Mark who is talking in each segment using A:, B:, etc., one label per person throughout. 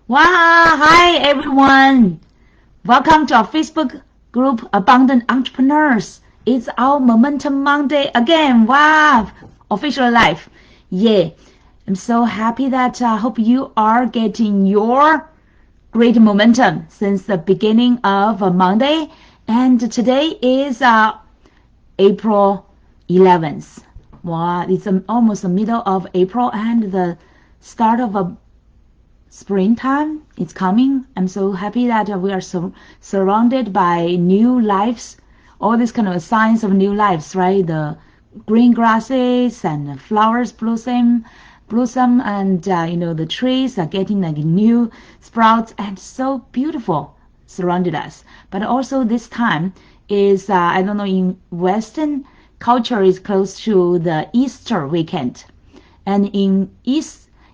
A: Wow, hi everyone. Welcome to our Facebook group Abundant Entrepreneurs. It's our Momentum Monday again. Wow, official life. Yeah, I'm so happy that I hope you are getting your great momentum since the beginning of Monday. And today is April 11th. Wow, it's almost the middle of April and the start of a springtime is coming. I'm so happy that we are surrounded by new lives, all these kind of signs of new lives, right? The green grasses and flowers blossom, and the trees are getting like new sprouts, and so beautiful surrounded us. But also this time is I don't know, in Western culture is close to the Easter weekend, and in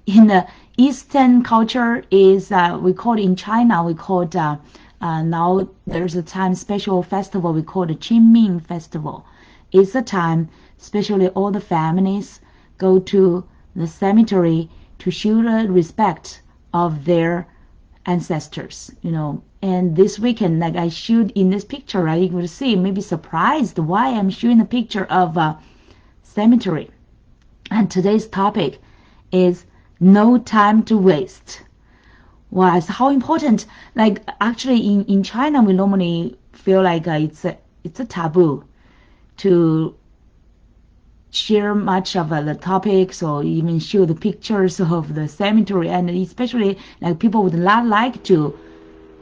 A: the Eastern culture is we call it in China, we call it now there's a time special festival we call the Chiming Festival. It's a time especially all the families go to the cemetery to show the respect of their ancestors. And this weekend, like I showed in this picture, right, you will see, maybe surprised why I'm showing a picture of a cemetery. And today's topic is no time to waste. Wow, it's how important. Like actually in China, we normally feel like it's a taboo to share much of the topics or even show the pictures of the cemetery, and especially like people would not like to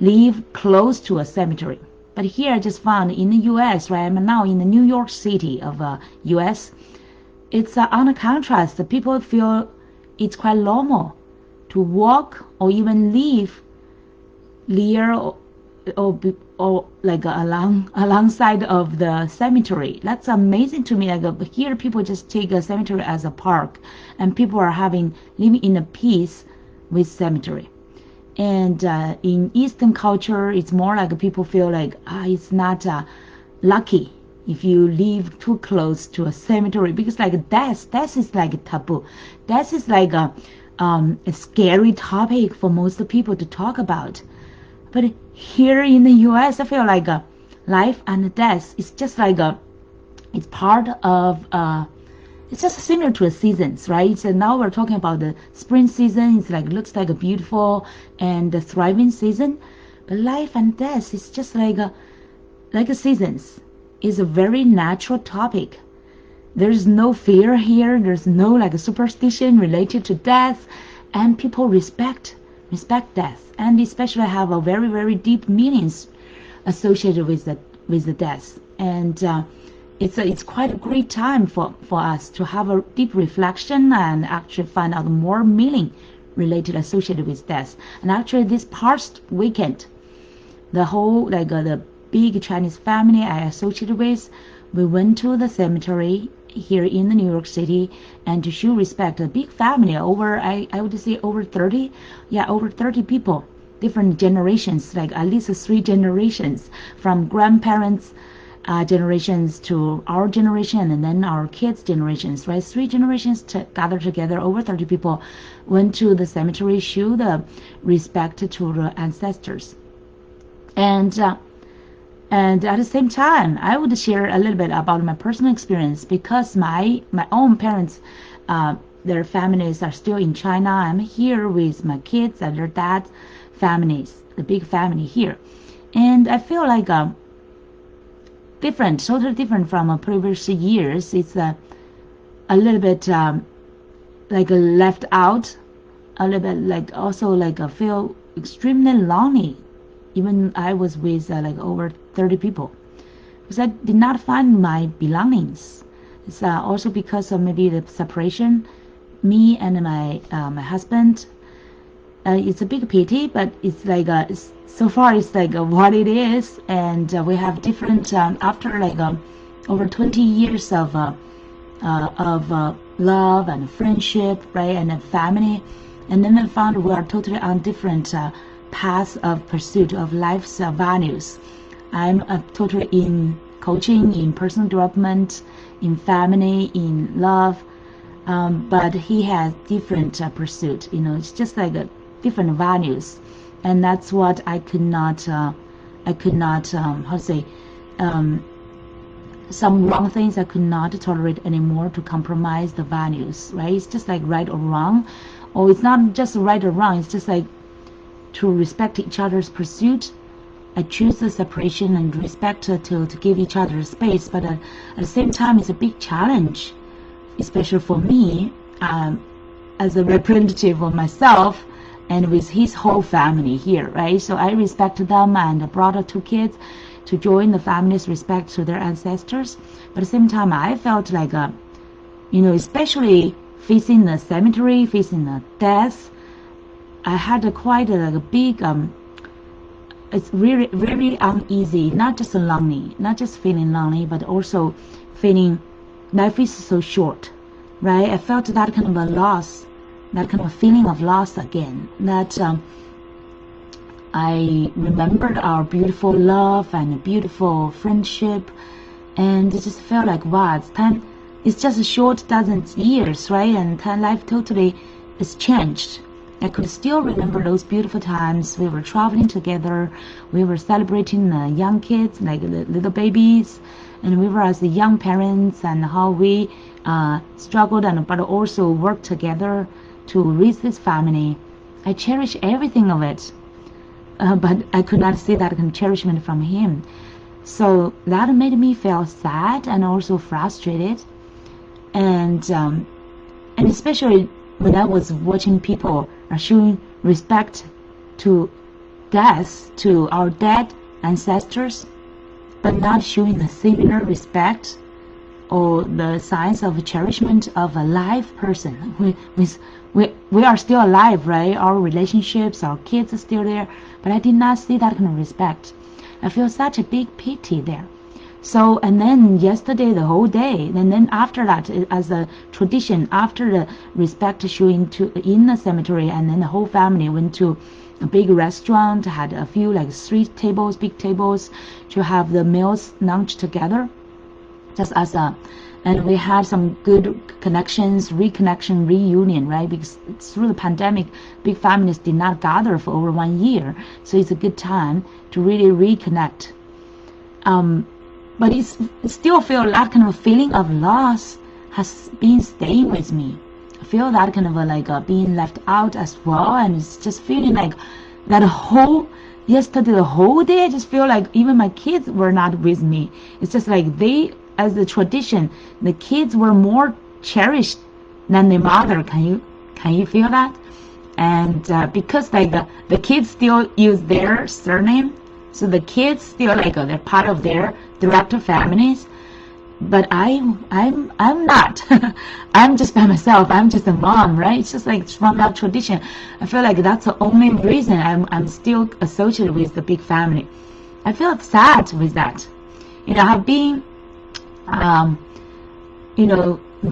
A: live close to a cemetery. But here I just found in the U.S., right? I'm now in the New York City of U.S. It's on a contrast. The people feel it's quite normal to walk or even live near or like alongside of the cemetery. That's amazing to me. Like here, people just take a cemetery as a park, and people are living in a peace with cemetery. And in Eastern culture, it's more like people feel like it's not lucky if you live too close to a cemetery, because like death is like a taboo. Death is like a scary topic for most people to talk about. But here in the U.S., I feel like life and death is just like it's part of it's just similar to the seasons, right? So now we're talking about the spring season. It's like looks like a beautiful and a thriving season, but life and death is just like a seasons. Is a very natural topic. There's no fear here. There's no like a superstition related to death, and people respect death, and especially have a very very deep meanings associated with the death. And it's quite a great time for us to have a deep reflection and actually find out more meaning related associated with death. And actually this past weekend, the whole the big Chinese family I associated with, we went to the cemetery here in the New York City, and to show respect, a big family, over I would say over 30 people, different generations, like at least 3 generations, from grandparents generations to our generation, and then our kids generations, right? 3 generations gathered together, over 30 people went to the cemetery, show the respect to the ancestors. And at the same time, I would share a little bit about my personal experience, because my own parents, their families are still in China. I'm here with my kids and their dad's families, the big family here. And I feel like totally different from previous years. It's a little bit like left out, a little bit like also like I feel extremely lonely. Even I was with like over 30 people, because I did not find my belongings. It's also because of maybe the separation, me and my husband. It's a big pity, but it's like so far it's like what it is. And we have different after like over 20 years of love and friendship, right, and family, and then I found we are totally on different paths of pursuit of life's values. I'm totally in coaching, in personal development, in family, in love, but he has different pursuit. It's just like different values, and that's what I could not how to say, some wrong things I could not tolerate anymore, to compromise the values, right? It's just like right or wrong, or it's not just right or wrong, it's just like to respect each other's pursuit. I choose the separation and respect to give each other space, but at the same time, it's a big challenge, especially for me, as a representative of myself and with his whole family here, right? So I respect them, and I brought the 2 kids to join the family's respect to their ancestors. But at the same time, I felt like, especially facing the cemetery, facing the death, I had quite a big, it's really, really uneasy, not just lonely, not just feeling lonely, but also feeling life is so short, right? I felt that kind of a loss, that kind of a feeling of loss again, that I remembered our beautiful love and beautiful friendship, and it just felt like, wow, it's just a short dozen years, right? And life totally is changed. I could still remember those beautiful times. We were traveling together, we were celebrating the young kids, like the little babies, and we were as the young parents, and how we struggled but also worked together to raise this family. I cherish everything of it, but I could not see that kind of cherishment from him. So that made me feel sad and also frustrated, and especially when I was watching people are showing respect to death, to our dead ancestors, but not showing the similar respect or the signs of cherishment of a live person. We are still alive, right? Our relationships, our kids are still there, but I did not see that kind of respect. I feel such a big pity there. So, and then yesterday, the whole day, and then after that, as a tradition, after the respect showing in the cemetery, and then the whole family went to a big restaurant, had a few like 3 tables, big tables, to have the meals, lunch together, just as a, and we had some good connections, reconnection, reunion, right? Because through the pandemic, big families did not gather for over 1 year, so it's a good time to really reconnect. But it still feel that kind of feeling of loss has been staying with me. I feel that kind of being left out as well, and it's just feeling like that yesterday, the whole day, I just feel like even my kids were not with me. It's just like they, as a tradition, the kids were more cherished than their mother. Can you feel that? And because like the kids still use their surname, so the kids still they're part of their direct families, but I'm not. I'm just by myself. I'm just a mom, right? It's just like from that tradition. I feel like that's the only reason I'm still associated with the big family. I feel sad with that. I've been,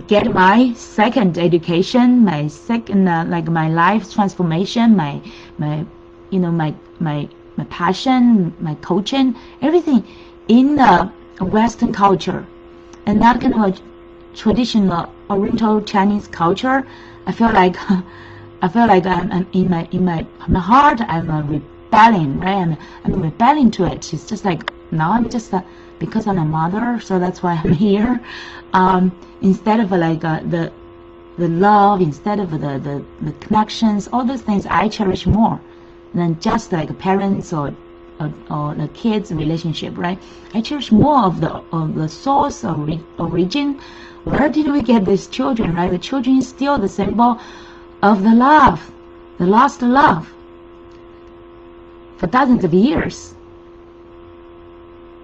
A: get my second education, my second my life transformation, my passion, my coaching, everything in the Western culture, and that kind of a traditional Oriental Chinese culture. I feel like I'm in my heart, I'm rebelling, right? I'm rebelling to it. It's just like, now I'm just because I'm a mother, so that's why I'm here. Instead of the love, instead of the connections, all those things I cherish more than just like parents or the kids' relationship, right? I cherish more of the source or origin. Where did we get these children, right? The children is still the symbol of the love, the lost love, for dozens of years.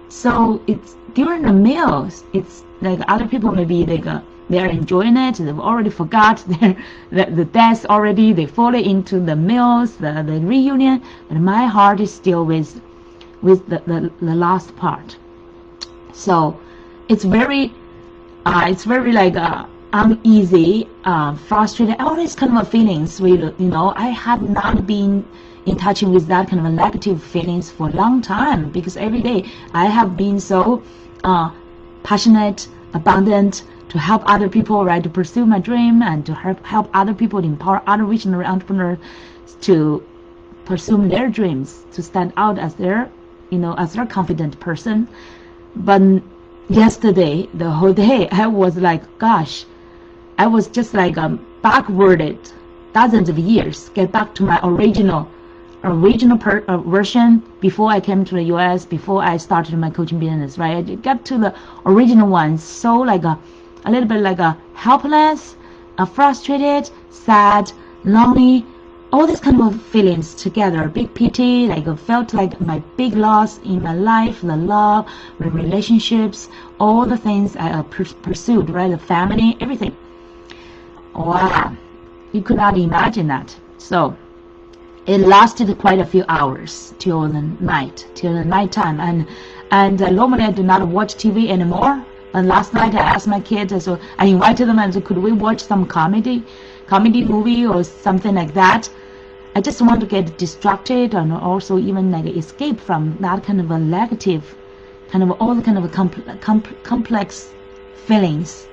A: So it's during the meals, it's like other people maybe they're enjoying it, they've already forgot the death already, they fall into the meals, the reunion, but my heart is still with the last part. So it's very uneasy, frustrated, all these kind of feelings. I have not been in touch with that kind of negative feelings for a long time, because every day I have been so passionate, abundant, to help other people, right, to pursue my dream, and to help other people, to empower other visionary entrepreneurs to pursue their dreams, to stand out as their, as their confident person. But yesterday, the whole day, I was like, gosh, I was just like backwarded dozens of years, get back to my original version before I came to the US, before I started my coaching business, right? I got to the original one, so like a little bit like a helpless, frustrated, sad, lonely, all these kind of feelings together, big pity, like I felt like my big loss in my life, the love, the relationships, all the things I pursued, right? The family, everything. Wow, you could not imagine that. So it lasted quite a few hours till the nighttime, and normally I do not watch TV anymore. And last night I asked my kids, so I invited them and said, could we watch some comedy movie or something like that? I just want to get distracted and also even like escape from that kind of a negative, kind of all the kind of complex feelings.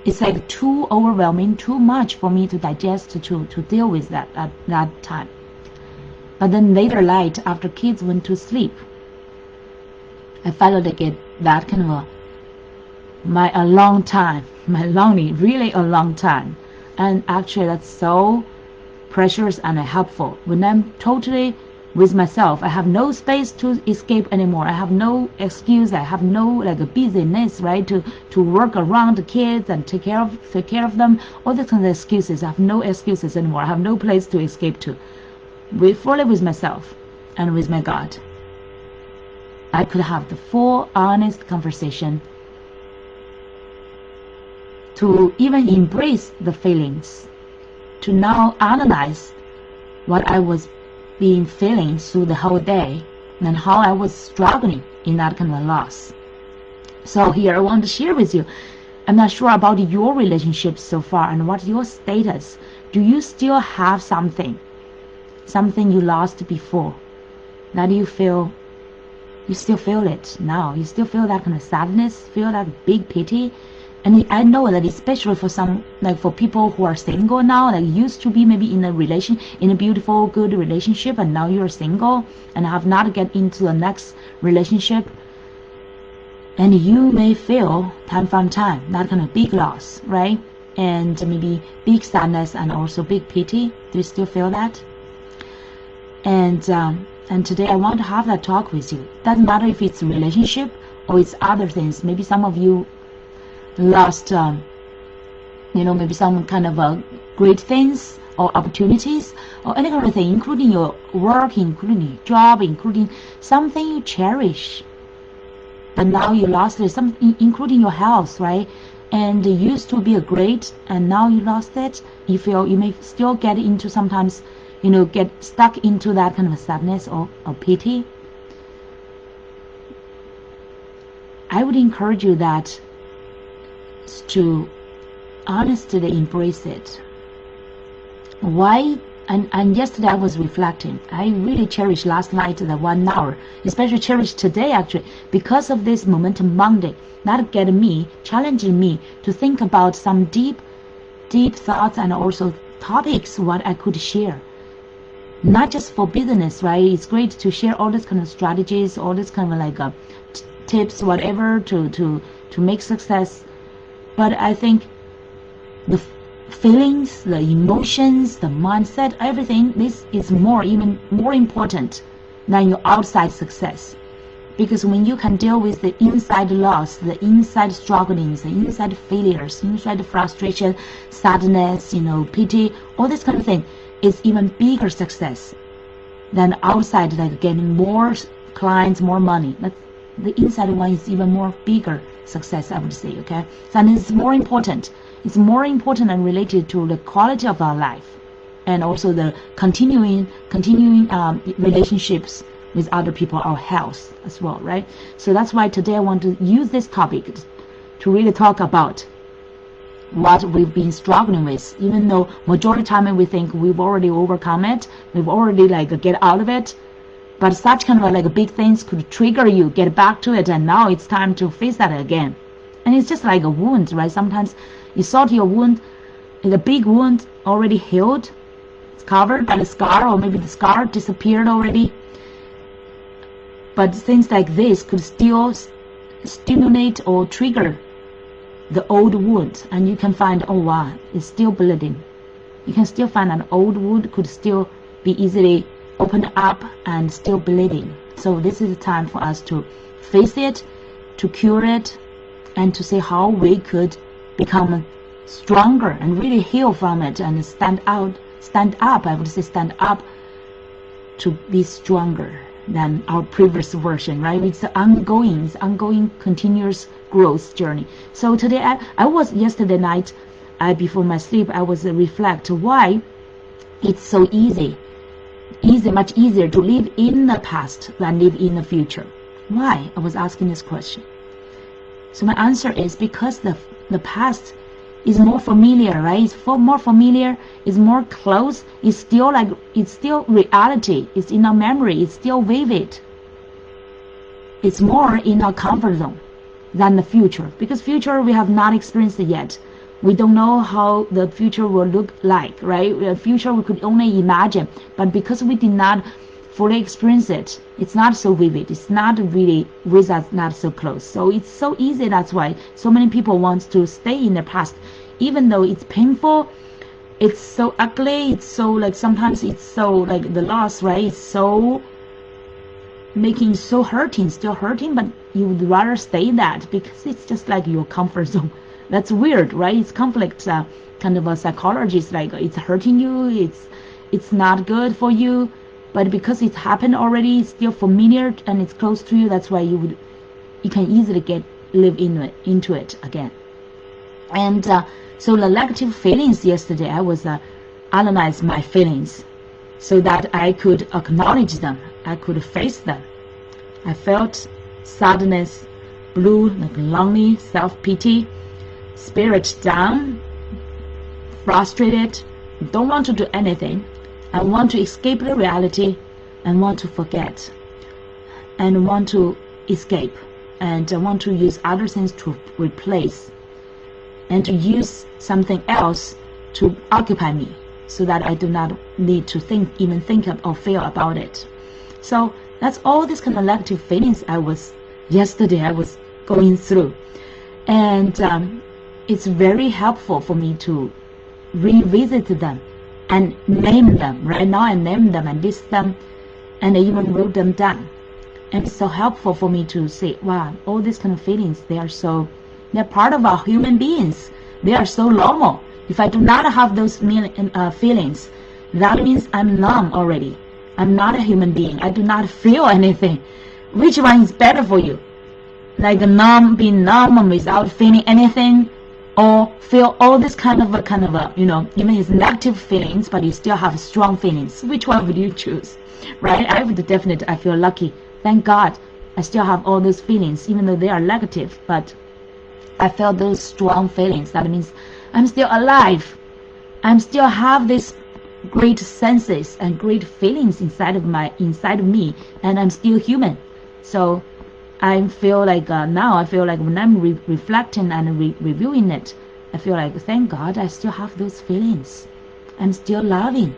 A: It's like too overwhelming, too much for me to digest, to deal with that at that time. But then later night, after kids went to sleep, I felt like that kind of a long time, really a long time. And actually that's so precious and helpful. When I'm totally with myself, I have no space to escape anymore. I have no excuse. I have no like a busyness, right? To work around the kids and take care of them. All these kinds of excuses. I have no excuses anymore. I have no place to escape to. Fully with myself and with my God. I could have the full, honest conversation to even embrace the feelings, to now analyze what I was being feeling through the whole day and how I was struggling in that kind of loss. So here I want to share with you. I'm not sure about your relationships so far and what's your status. Do you still have something you lost before that you still feel it now? You still feel that kind of sadness, feel that big pity? And I know that especially for some, like for people who are single now, like used to be maybe in a beautiful, good relationship, and now you're single and have not get into the next relationship. And you may feel time from time that kind of big loss, right? And maybe big sadness and also big pity. Do you still feel that? And today I want to have that talk with you. Doesn't matter if it's a relationship or it's other things. Maybe some of you lost maybe some kind of great things or opportunities or any kind of thing, including your work, including your job, including something you cherish, but now you lost it, including your health, right? And it used to be a great, and now you lost it. You feel you may still get into sometimes get stuck into that kind of sadness or pity. I would encourage you that to honestly embrace it. Why? And yesterday I was reflecting. I really cherished last night the 1 hour, especially cherished today actually, because of this Momentum Monday. That challenging me to think about some deep thoughts and also topics what I could share. Not just for business, right? It's great to share all this kind of strategies, all this kind of like tips, whatever to make success. But I think the feelings, the emotions, the mindset, everything, this is even more important than your outside success. Because when you can deal with the inside loss, the inside strugglings, the inside failures, inside frustration, sadness, pity, all this kind of thing, is even bigger success than outside, like getting more clients, more money. But the inside one is even more bigger success, I would say, okay? So it's more important. It's more important and related to the quality of our life and also the continuing relationships with other people, our health as well, right? So that's why today I want to use this topic to really talk about what we've been struggling with, even though majority of the time we think we've already overcome it, we've already get out of it. But such kind of big things could trigger you, get back to it, and now it's time to face that again. And it's just like a wound, right? Sometimes you thought your wound is a big wound, already healed. covered by the scar, or maybe the scar disappeared already. But things like this could still stimulate or trigger the old wound, and you can find, oh wow, it's still bleeding. You can still find an old wound could still be easily opened up and still bleeding. So this is the time for us to face it, to cure it, and to see how we could become stronger and really heal from it and stand up, I would say stand up to be stronger than our previous version, right? It's ongoing continuous growth journey. So today I was yesterday night, before my sleep, I was reflect why it's so much easier to live in the past than live in the future. Why? I was asking this question. So my answer is because the past is more familiar, right? It's more familiar, it's more close, it's still reality, it's in our memory, it's still vivid. It's more in our comfort zone than the future, because future we have not experienced it yet. We don't know how the future will look like, right? The future we could only imagine, but because we did not fully experience it, it's not so vivid, it's not really with us, not so close. So it's so easy, that's why so many people want to stay in the past, even though it's painful, it's so ugly, it's so like sometimes it's so like the loss, right? It's so making so hurting, still hurting, but you would rather stay that because it's just like your comfort zone. That's weird, right? It's conflict, kind of a psychology. It's like it's hurting you, it's not good for you, but because it happened already, it's still familiar and it's close to you. That's why you can easily live into it again. And so the negative feelings yesterday, I was analyze my feelings so that I could acknowledge them, I could face them. I felt sadness, blue, like lonely, self-pity, spirit down, frustrated, don't want to do anything. I want to escape the reality and want to forget and want to escape, and I want to use other things to replace and to use something else to occupy me so that I do not need to even think or feel about it. So that's all this kind of negative feelings yesterday I was going through. And it's very helpful for me to revisit them and name them. Right now I name them and list them, and I even wrote them down. And it's so helpful for me to say, wow, all these kind of feelings, they're part of our human beings. They are so normal. If I do not have those feelings, that means I'm numb already. I'm not a human being. I do not feel anything. Which one is better for you? Like being numb without feeling anything, or feel all this kind of even his negative feelings, but you still have strong feelings. Which one would you choose? Right? I feel lucky. Thank God I still have all those feelings, even though they are negative, but I felt those strong feelings. That means I'm still alive. I still have these great senses and great feelings inside of me, and I'm still human. So I feel like now I feel like when I'm reflecting and reviewing it, I feel like thank God I still have those feelings. I'm still loving,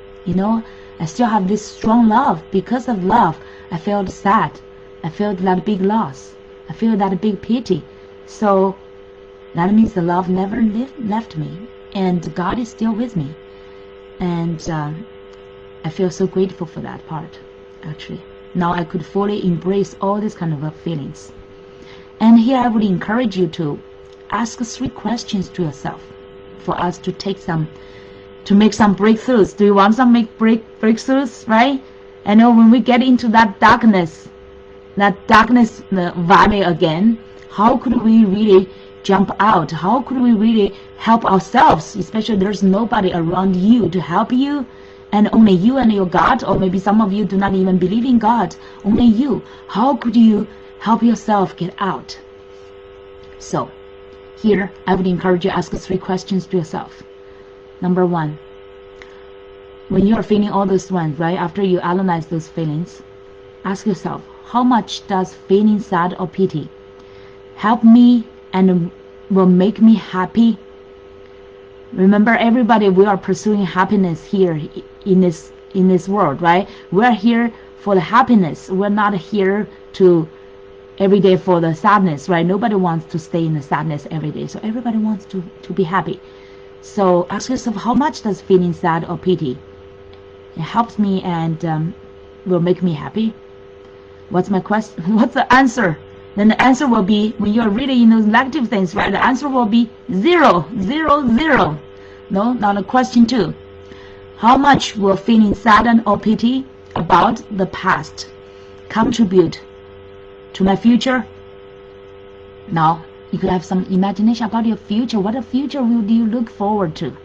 A: I still have this strong love. Because of love, I felt sad. I felt that big loss. I feel that big pity. So that means the love never left me, and God is still with me. And I feel so grateful for that part, actually. Now I could fully embrace all these kind of feelings. And here I would encourage you to ask 3 questions to yourself for us to make some breakthroughs. Do you want some breakthroughs, right? I know when we get into that darkness valley again, how could we really jump out? How could we really help ourselves? Especially there's nobody around you to help you, and only you and your God, or maybe some of you do not even believe in God, only you. How could you help yourself get out? So here I would encourage you to ask 3 questions to yourself. Number 1, when you are feeling all those ones, right, after you analyze those feelings, ask yourself, how much does feeling sad or pity help me and will make me happy Remember, everybody, we are pursuing happiness here in this world, right? We're here for the happiness. We're not here to every day for the sadness, right? Nobody wants to stay in the sadness every day. So everybody wants to be happy. So ask yourself, how much does feeling sad or pity? It helps me and will make me happy. What's my question? What's the answer? Then the answer will be, when you're really in those negative things, right? The answer will be 0, 0, 0. No, now the question 2. How much will feeling saddened or pity about the past contribute to my future? Now, you could have some imagination about your future. What a future do you look forward to?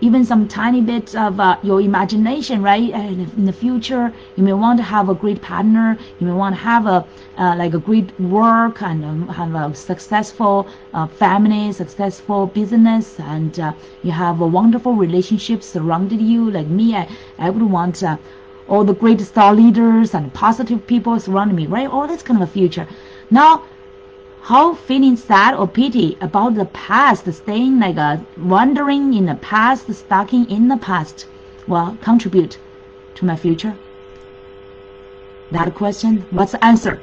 A: Even some tiny bit of your imagination, right? In the future, you may want to have a great partner. You may want to have a great work and have a successful family, successful business, and you have a wonderful relationship surrounded you. Like me, I would want all the great star leaders and positive people surrounding me, right? All this kind of a future. Now, how feeling sad or pity about the past, staying wandering in the past, stuck in the past, will contribute to my future? That question, what's the answer?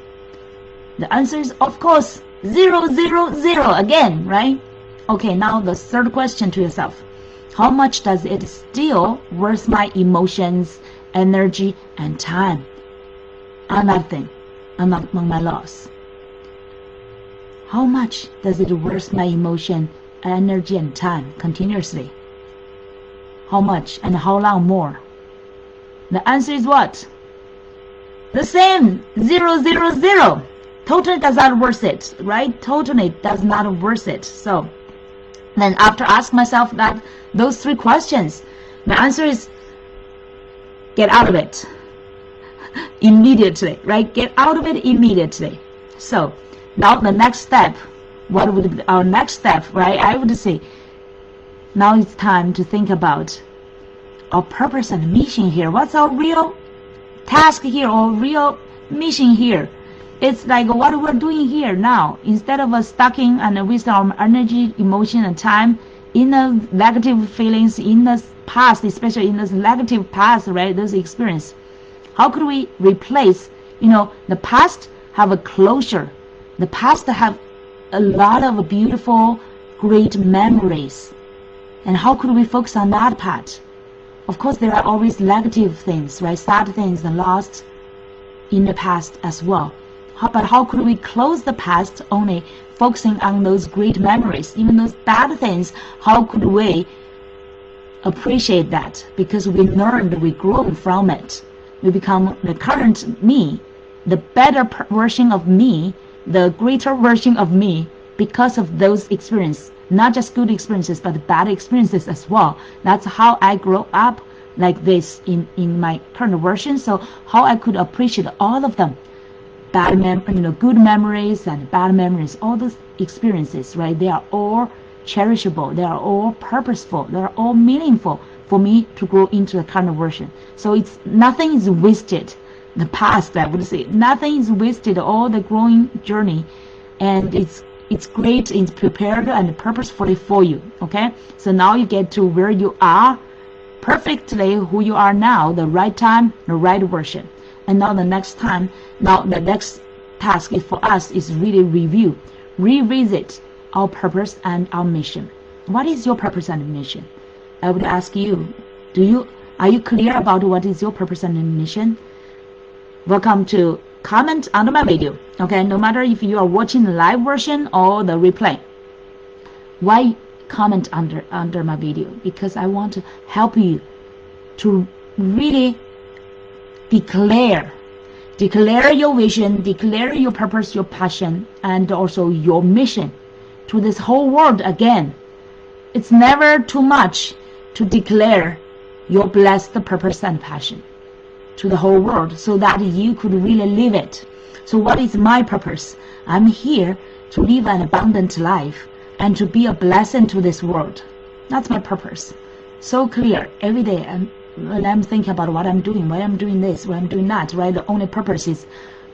A: The answer is, of course, 0, 0, 0 again, right? Okay, now the third question to yourself. How much does it still worth my emotions, energy, and time? Another thing, among my loss. How much does it worth my emotion, energy, and time continuously? How much and how long more? The answer is what? The same, 0, 0, 0. Totally does not worth it, right? Totally does not worth it. So then after ask myself those 3 questions, the answer is get out of it immediately, right? Get out of it immediately. So now the next step, what would be our next step, right? I would say, now it's time to think about our purpose and mission here. What's our real task here or real mission here? It's like what we're doing here now. Instead of stuck in and with our energy, emotion, and time in the negative feelings in the past, especially in this negative past, right? Those experience. How could we replace, the past have a closure. The past have a lot of beautiful, great memories. And how could we focus on that part? Of course, there are always negative things, right? Sad things and lost in the past as well. But how could we close the past only focusing on those great memories? Even those bad things, how could we appreciate that? Because we learned, we grew from it. We become the current me, the better version of me, the greater version of me because of those experiences. Not just good experiences, but bad experiences as well. That's how I grew up like this in my current version. So how I could appreciate all of them. Good memories and bad memories, all those experiences, right? They are all cherishable. They are all purposeful. They are all meaningful for me to grow into the current version. So nothing is wasted. The past, I would say, nothing is wasted. All the growing journey, and it's great. It's prepared and purposefully for you. Okay, so now you get to where you are, perfectly who you are now, the right time, the right version. And now the next task for us is really revisit our purpose and our mission. What is your purpose and mission? I would ask you, are you clear about what is your purpose and mission? Welcome to comment under my video. Okay, no matter if you are watching the live version or the replay. Why comment under my video? Because I want to help you to really declare your vision, declare your purpose, your passion, and also your mission to this whole world again. It's never too much to declare your blessed purpose and passion to the whole world so that you could really live it. So what is my purpose? I'm here to live an abundant life and to be a blessing to this world. That's my purpose. So clear every day. When I'm thinking about what I'm doing, why I'm doing this, why I'm doing that, right? The only purpose is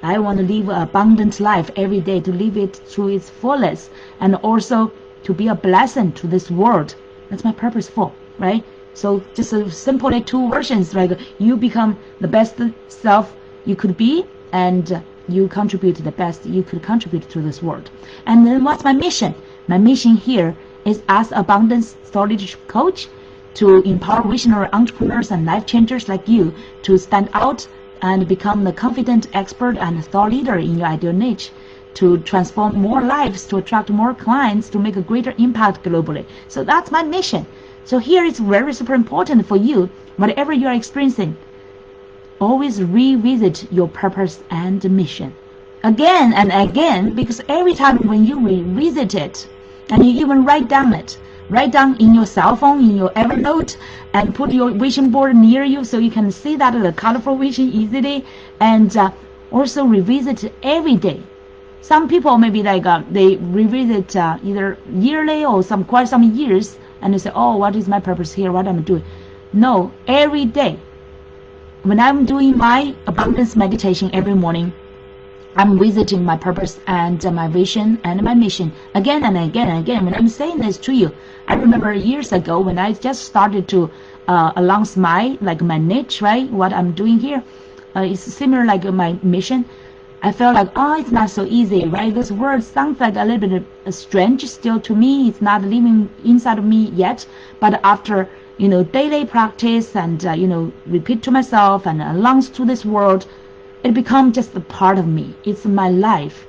A: I want to live an abundant life every day, to live it to its fullest, and also to be a blessing to this world That's my purpose for, right? So just simply 2 versions, like you become the best self you could be, and you contribute the best you could contribute to this world. And then what's my mission? My mission here is as abundance thought leadership coach to empower visionary entrepreneurs and life changers like you to stand out and become the confident expert and thought leader in your ideal niche, to transform more lives, to attract more clients, to make a greater impact globally. So that's my mission. So here it's very super important for you, whatever you are experiencing, always revisit your purpose and mission again and again, because every time when you revisit it, and you even write down in your cell phone, in your Evernote, and put your vision board near you so you can see that the colorful vision easily, and also revisit every day. Some people maybe like they revisit either yearly or quite some years, and they say, oh, what is my purpose here, what I'm doing? No, every day. When I'm doing my abundance meditation every morning, I'm visiting my purpose and my vision and my mission again and again and again. When I'm saying this to you, I remember years ago when I just started to announce my niche, right? What I'm doing here is similar like my mission. I felt like, oh, it's not so easy, right? This word sounds like a little bit strange still to me. It's not living inside of me yet. But after, daily practice and, repeat to myself and announce to this world, it becomes just a part of me. It's my life.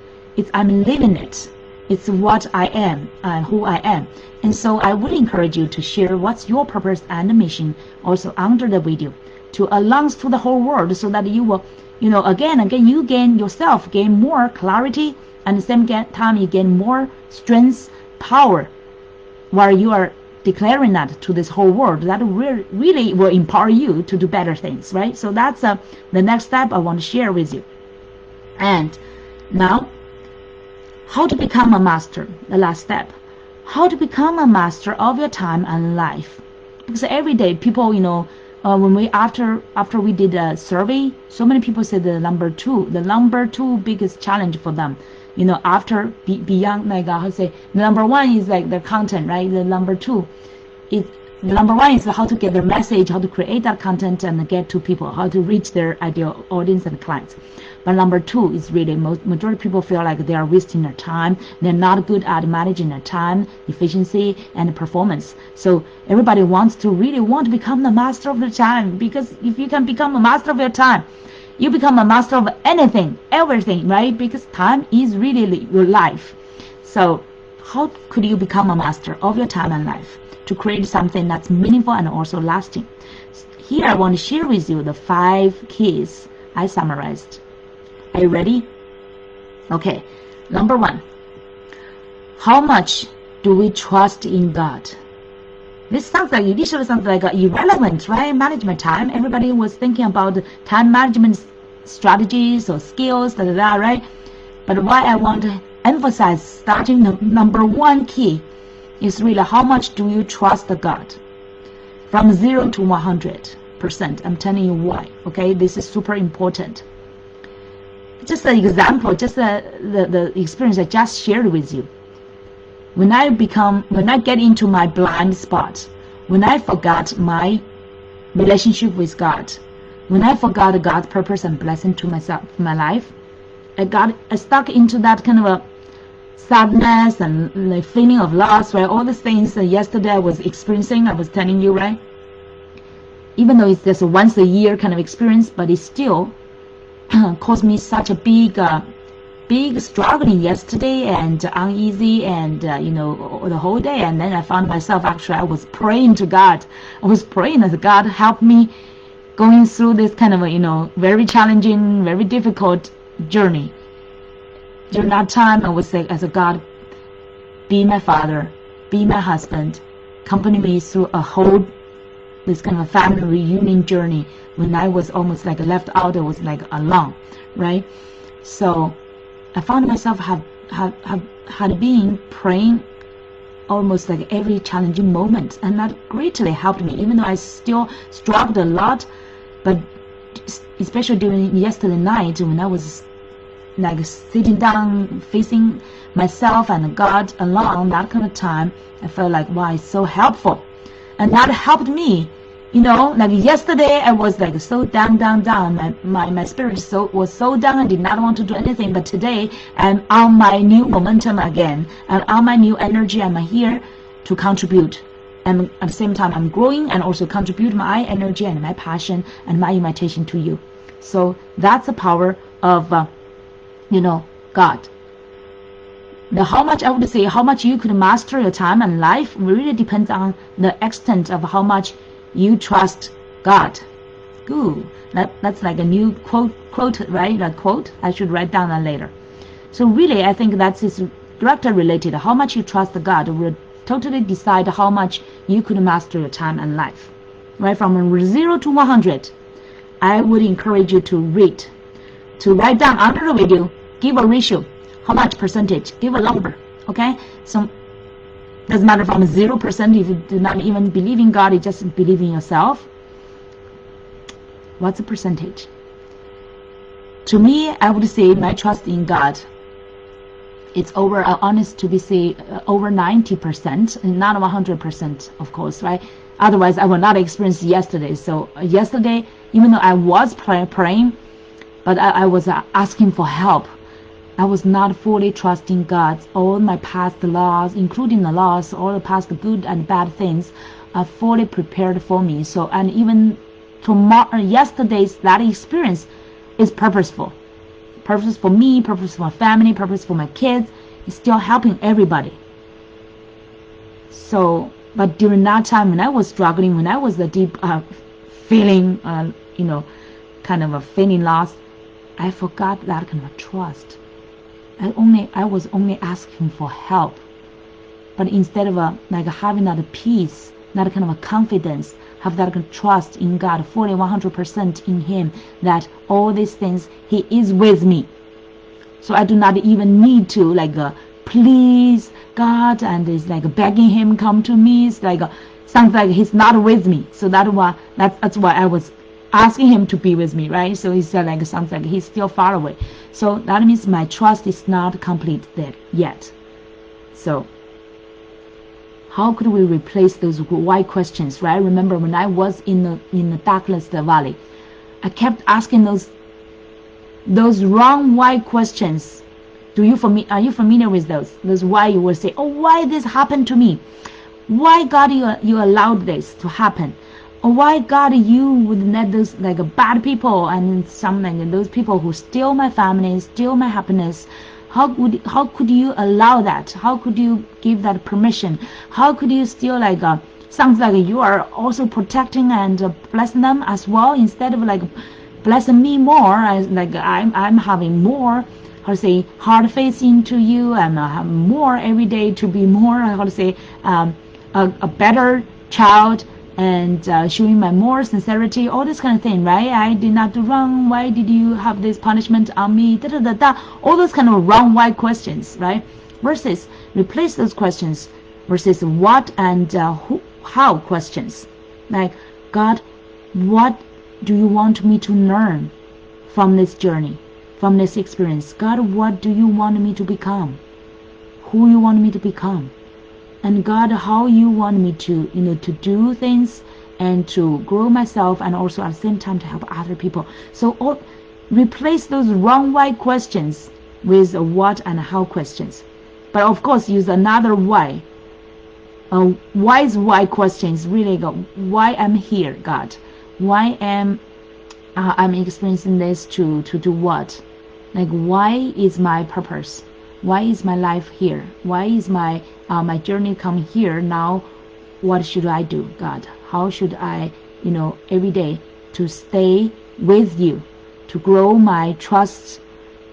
A: I'm living it. It's what I am and who I am. And so I would encourage you to share what's your purpose and mission also under the video, to announce to the whole world so that you will, again, you gain more clarity, and at the same time you gain more strength, power, while you are declaring that to this whole world. That really will empower you to do better things, right? So that's the next step I want to share with you. And now, how to become a master, the last step. How to become a master of your time and life. Because every day people, when we after we did a survey, so many people said the number two biggest challenge for them, after beyond the number one is like the content, right? The number one is how to get their message, how to create that content and get to people, how to reach their ideal audience and clients. But number 2 is really majority of people feel like they are wasting their time. They're not good at managing their time, efficiency, and performance. So everybody wants to become the master of their time, because if you can become a master of your time, you become a master of anything, everything, right? Because time is really your life. So how could you become a master of your time and life to create something that's meaningful and also lasting? Here I want to share with you the 5 keys I summarized. Are you ready? Okay. Number 1, how much do we trust in God? This initially sounds like irrelevant, right? Management time. Everybody was thinking about time management strategies or skills, right? But why I want to emphasize starting the number 1 key is really how much do you trust God? From 0 to 100%. I'm telling you why. Okay, this is super important. Just an example, just the experience I just shared with you. When I get into my blind spot, when I forgot my relationship with God, when I forgot God's purpose and blessing to myself, my life, I stuck into that kind of a sadness and the feeling of loss, right? All these things that yesterday I was experiencing, I was telling you, right? Even though it's just a once a year kind of experience, but it still caused me such a big struggling yesterday and uneasy and the whole day. And then I found myself, actually I was praying to God. I was praying that God help me going through this kind of very challenging, very difficult journey. During that time I would say, as a God, be my father, be my husband, accompany me through this kind of family reunion journey. When I was almost like left out, I was like alone, right? So I found myself had been praying almost like every challenging moment, and that greatly helped me, even though I still struggled a lot. But especially during yesterday night, when I was like sitting down, facing myself and God alone, that kind of time, I felt like, wow, it's so helpful. And that helped me. Like yesterday, I was like so down. My spirit was so down. I did not want to do anything. But today, I'm on my new momentum again. I'm on my new energy. I'm here to contribute. And at the same time, I'm growing and also contribute my energy and my passion and my invitation to you. So that's the power of, God. Now, how much I would say, how much you could master your time and life really depends on the extent of how much you trust God. Ooh, that's like a new quote, right? A quote. I should write down that later. So really, I think that's directly related. How much you trust God will totally decide how much you could master your time and life. Right, from 0 to 100, I would encourage you to write down under the video, give a ratio, how much percentage, give a number. Okay, so doesn't matter from 0% if you do not even believe in God, you just believe in yourself. What's the percentage? To me, I would say my trust in God, it's over, honest to be say, over 90%, not 100%, of course, right? Otherwise, I will not experience yesterday. So yesterday, even though I was praying, but I was asking for help. I was not fully trusting God. All my past laws, including the laws, all the past good and bad things are fully prepared for me. So, and even yesterday's that experience is purposeful. Purpose for me, purpose for my family, purpose for my kids. It's still helping everybody. So, but during that time when I was struggling, when I was the deep feeling, kind of a feeling lost, I forgot that kind of trust. I was only asking for help, but instead of like having that peace, that kind of a confidence, have that kind of trust in God, fully 100% in Him, that all these things He is with me. So I do not even need to please God and is like begging Him come to me. It's like sounds like He's not with me. So that's why I was asking Him to be with me, right? So it's sounds like He's still far away. So that means my trust is not complete there yet. So how could we replace those why questions, right? Remember when I was in the darkness valley, I kept asking those wrong why questions. Are you familiar with those? Those why you will say, oh, why this happened to me? Why God you allowed this to happen? Why God you would let those bad people and those people who steal my family, steal my happiness? How could you allow that? How could you give that permission? How could you still sounds like you are also protecting and blessing them as well, instead of blessing me more? I'm having more hard faith into you, and have more every day to be more a better child, and showing my more sincerity, all this kind of thing, right? I did not do wrong. Why did you have this punishment on me? All those kind of wrong why questions, right? Versus replace those questions versus what and how questions. Like, God, what do you want me to learn from this journey, from this experience? God, what do you want me to become? Who you want me to become? And God, how you want me to, to do things and to grow myself, and also at the same time to help other people. So replace those wrong why questions with what and how questions. But of course, use another why. Wise why questions really go, why I'm here, God? Why am I'm experiencing this to do what? Like, why is my purpose? Why is my life here? Why is my journey come here now? What should I do, God? How should I, every day to stay with you, to grow my trust,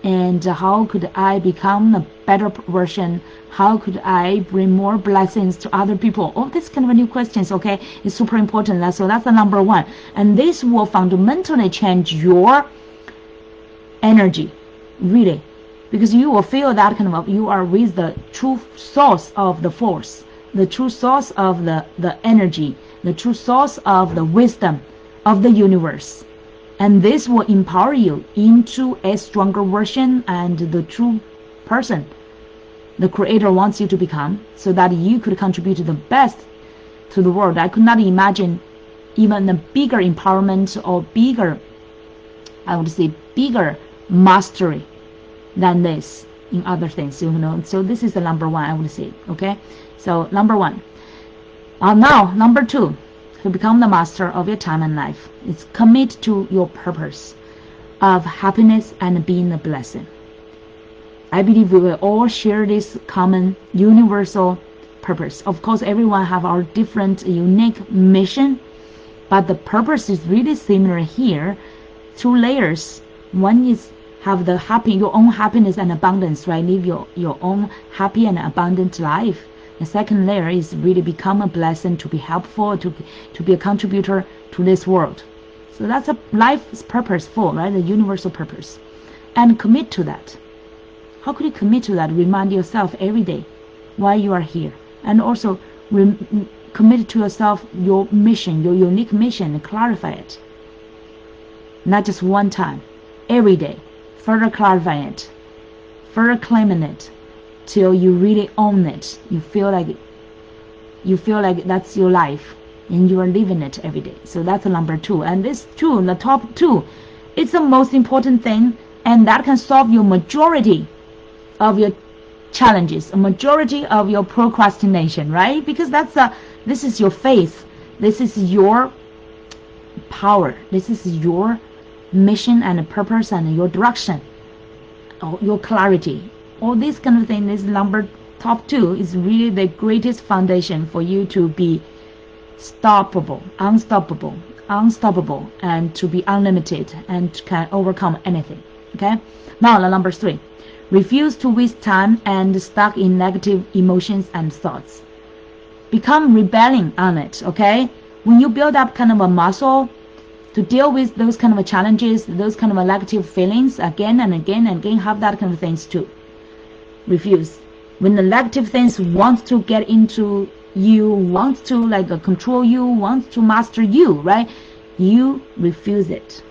A: and how could I become a better version? How could I bring more blessings to other people? All these kind of new questions, okay, is super important. So that's the number one. And this will fundamentally change your energy, really. Because you will feel that kind of, you are with the true source of the force, the true source of the energy, the true source of the wisdom of the universe. And this will empower you into a stronger version and the true person the Creator wants you to become, so that you could contribute the best to the world. I could not imagine even a bigger empowerment or bigger, I would say, bigger mastery than this in other things, So this is the number one, I would say, okay? So number one. Now, number two, to become the master of your time and life, is commit to your purpose of happiness and being a blessing. I believe we will all share this common universal purpose. Of course, everyone have our different unique mission, but the purpose is really similar here. Two layers. One is have your own happiness and abundance, right? Live your own happy and abundant life. The second layer is really become a blessing, to be helpful, to be a contributor to this world. So that's a life's purposeful, right? The universal purpose. And commit to that. How could you commit to that? Remind yourself every day why you are here. And also commit to yourself your mission, your unique mission, and clarify it. Not just one time, every day. Further clarifying it, further claiming it, till you really own it. You feel like that's your life, and you are living it every day. So that's number two. And this two, the top two, it's the most important thing, and that can solve your majority of your challenges, a majority of your procrastination, right? Because this is your faith, this is your power, this is your mission and purpose and your direction, your clarity. All this kind of thing is top two is really the greatest foundation for you to be unstoppable, and to be unlimited and can overcome anything. Okay. Now the number three. Refuse to waste time and stuck in negative emotions and thoughts. Become rebelling on it, okay? When you build up kind of a muscle to deal with those kind of challenges, those kind of negative feelings again and again and again, have that kind of things too. Refuse. When the negative things want to get into you, want to control you, want to master you, right? You refuse it.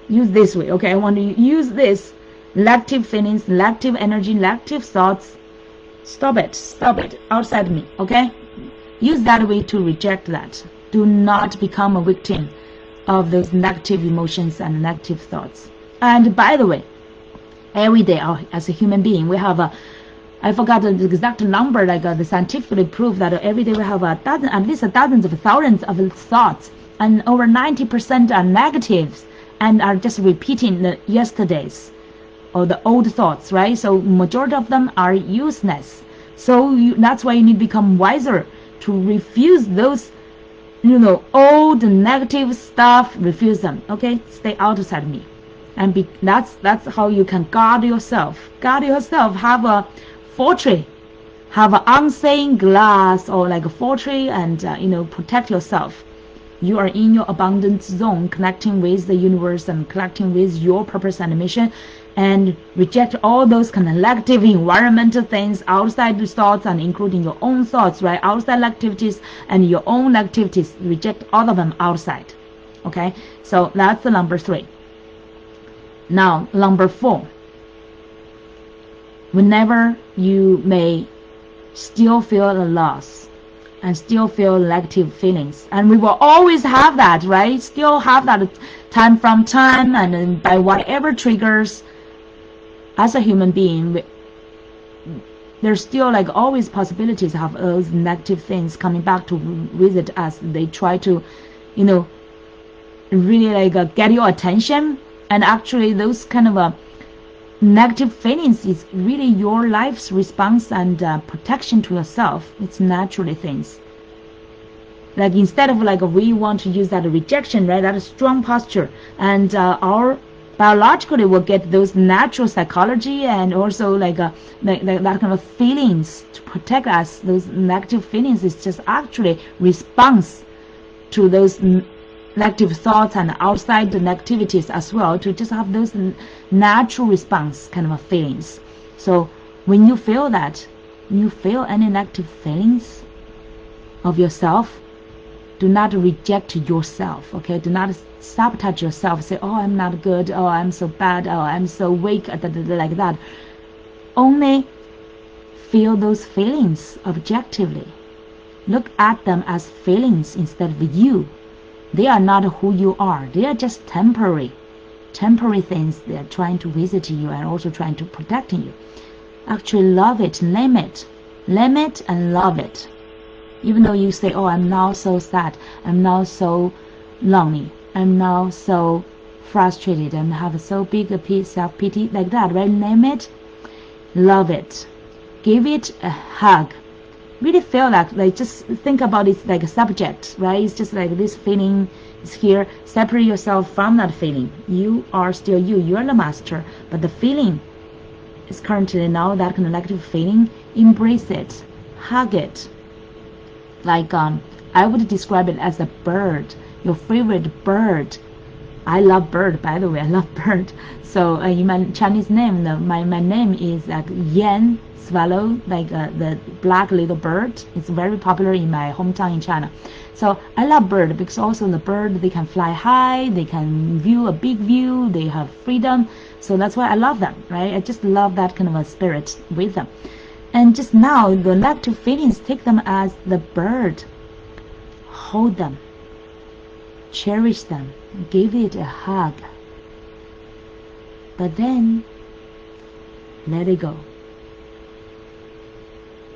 A: Use this way, okay? I want to use this. Negative feelings, negative energy, negative thoughts. Stop it outside me, okay? Use that way to reject that. Do not become a victim of those negative emotions and negative thoughts. And by the way, every day as a human being, we have I forgot the exact number, the scientifically proved that every day we have at least dozens of thousands of thoughts, and over 90% are negatives and are just repeating the yesterday's or the old thoughts, right? So majority of them are useless. So that's why you need to become wiser to refuse those, old negative stuff. Refuse them, okay? Stay outside me, and that's how you can guard yourself. Guard yourself. Have a fortress, have an unseen glass or a fortress, and protect yourself. You are in your abundance zone, connecting with the universe and connecting with your purpose and mission, and reject all those kind of negative environmental things, outside the thoughts, and including your own thoughts, right? Outside activities and your own activities, reject all of them outside. Okay, so that's the number three. Now, number four. Whenever you may still feel a loss and still feel negative feelings, and we will always have that, right? Still have that time from time, and by whatever triggers. As a human being, there's still always possibilities of those negative things coming back to visit us. They try to, really get your attention, and actually those kind of negative feelings is really your life's response and protection to yourself. It's naturally things. Instead of we want to use that rejection, right? That strong posture, and our biologically will get those natural psychology and also that kind of feelings to protect us. Those negative feelings is just actually response to those negative thoughts and outside the negativities as well, to just have those natural response kind of feelings. So when you feel that, when you feel any negative feelings of yourself, Do not reject yourself, okay? Do not sabotage yourself. Say, oh, I'm not good. Oh, I'm so bad. Oh, I'm so weak, like that. Only feel those feelings objectively. Look at them as feelings instead of you. They are not who you are. They are just temporary things. They are trying to visit you and also trying to protect you. Actually love it, name it and love it. Even though you say, oh, I'm now so sad, I'm now so lonely, I'm now so frustrated, and have so big a self-pity, like that, right? Name it, love it, give it a hug. Really feel like just think about it like a subject, right? It's just like this feeling is here. Separate yourself from that feeling. You are still you. You are the master, but the feeling is currently now that kind of negative feeling. Embrace it, hug it. Like I would describe it as a bird, your favorite bird. I love bird, by the way. I love bird. So in my Chinese name, my name is like Yan Swallow, like the black little bird. It's very popular in my hometown in China. So I love bird because also the bird, they can fly high, they can view a big view, they have freedom. So that's why I love them, right? I just love that kind of a spirit with them. And just now, the negative feelings, take them as the bird. Hold them, cherish them, give it a hug. But then, let it go.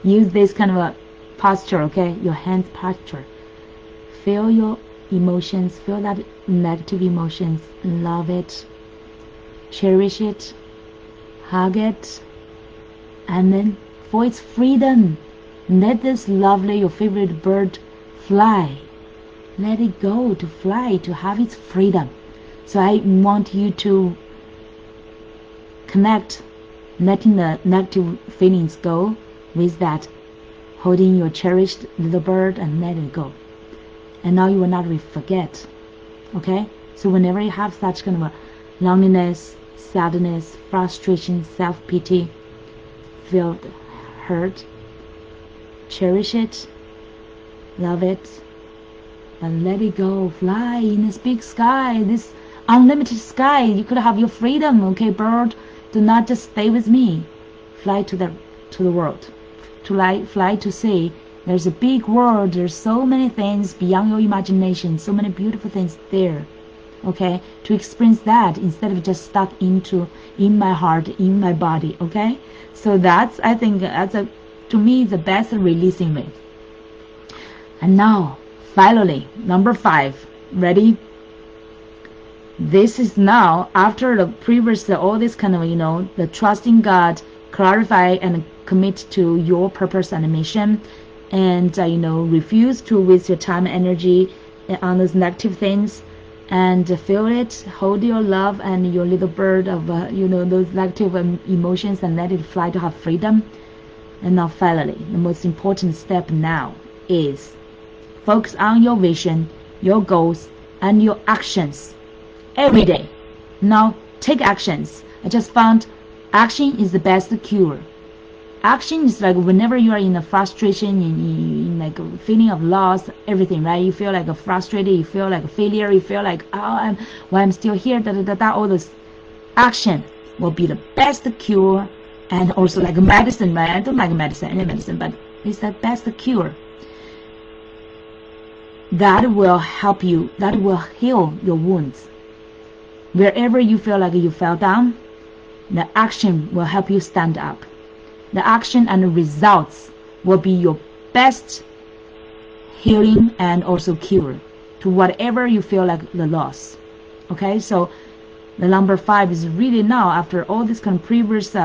A: Use this kind of a posture, okay? Your hands posture. Feel your emotions, feel that negative emotions, love it, cherish it, hug it, and then for its freedom, let this lovely, your favorite bird fly. Let it go to fly, to have its freedom. So I want you to connect, letting the negative feelings go with that, holding your cherished little bird and let it go. And now you will not forget, okay? So whenever you have such kind of a loneliness, sadness, frustration, self-pity, feel hurt, cherish it, love it, and let it go. Fly in this big sky, this unlimited sky. You could have your freedom, okay, bird? Do not just stay with me. Fly to the world. Fly to see there's a big world. There's so many things beyond your imagination. So many beautiful things there. Okay, to experience that instead of just stuck in my heart, in my body. Okay, so that's, I think that's to me the best releasing way. And now finally, number 5. Ready? This is now after the previous all this kind of the trusting God, clarify and commit to your purpose and mission, and refuse to waste your time and energy on those negative things. And feel it, hold your love and your little bird of those negative emotions and let it fly to have freedom. And now finally, the most important step now is focus on your vision, your goals, and your actions every day. Now take actions. I just found action is the best cure. Action is like whenever you are in a frustration, in like a feeling of loss, everything, right? You feel like a frustrated, you feel like a failure, you feel like, oh, I'm still here, all this action will be the best cure. And also like medicine, right? I don't like any medicine, but it's the best cure. That will help you, that will heal your wounds. Wherever you feel like you fell down, the action will help you stand up. The action and the results will be your best healing and also cure to whatever you feel like the loss. Okay, so the number 5 is really now, after all this kind of previous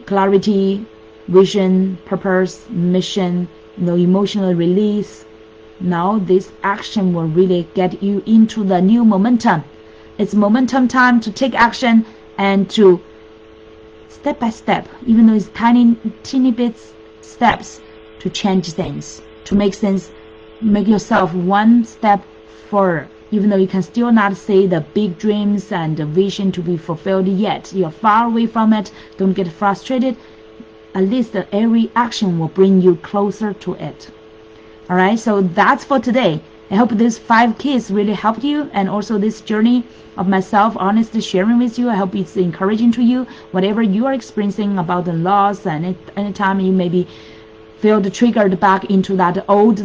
A: clarity, vision, purpose, mission, emotional release, now this action will really get you into the new momentum. It's momentum time to take action and to step by step, even though it's teeny bits steps, to change things, to make yourself one step forward. Even though you can still not see the big dreams and the vision to be fulfilled yet, you're far away from it. Don't get frustrated. At least every action will bring you closer to it. All right, so that's for today. I hope these 5 keys really helped you, and also this journey of myself honestly sharing with you. I hope it's encouraging to you, whatever you are experiencing about the loss, and anytime you maybe feel triggered back into that old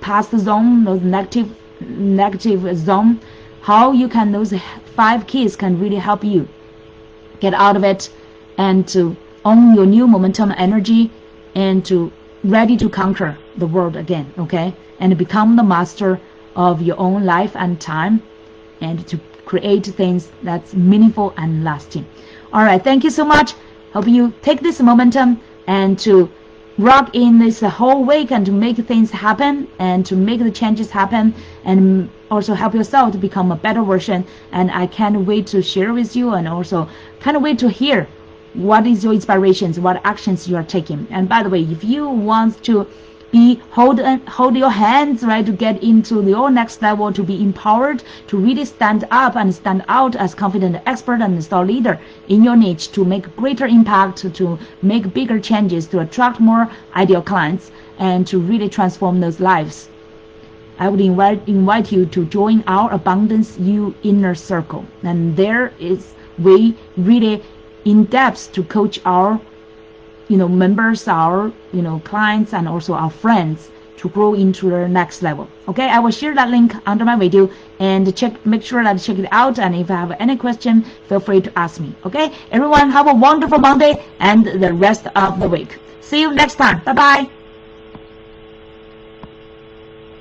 A: past zone, those negative zone, how you can, those 5 keys can really help you get out of it and to own your new momentum energy and to ready to conquer the world again, okay? And become the master of your own life and time, and to create things that's meaningful and lasting. All right, thank you so much. Hope you take this momentum and to rock in this whole week and to make things happen and to make the changes happen, and also help yourself to become a better version. And I can't wait to share with you, and also can't wait to hear what is your inspirations, what actions you are taking. And by the way, if you want to be hold your hands, right, to get into your next level, to be empowered, to really stand up and stand out as confident expert and thought leader in your niche, to make greater impact, to make bigger changes, to attract more ideal clients, and to really transform those lives, I would invite you to join our Abundance You Inner Circle. And there is we really in depth to coach our members, our clients, and also our friends to grow into the next level. Okay, I will share that link under my video, and make sure that check it out. And if I have any question, feel free to ask me. Okay, everyone, have a wonderful Monday and the rest of the week. See you next time. Bye bye.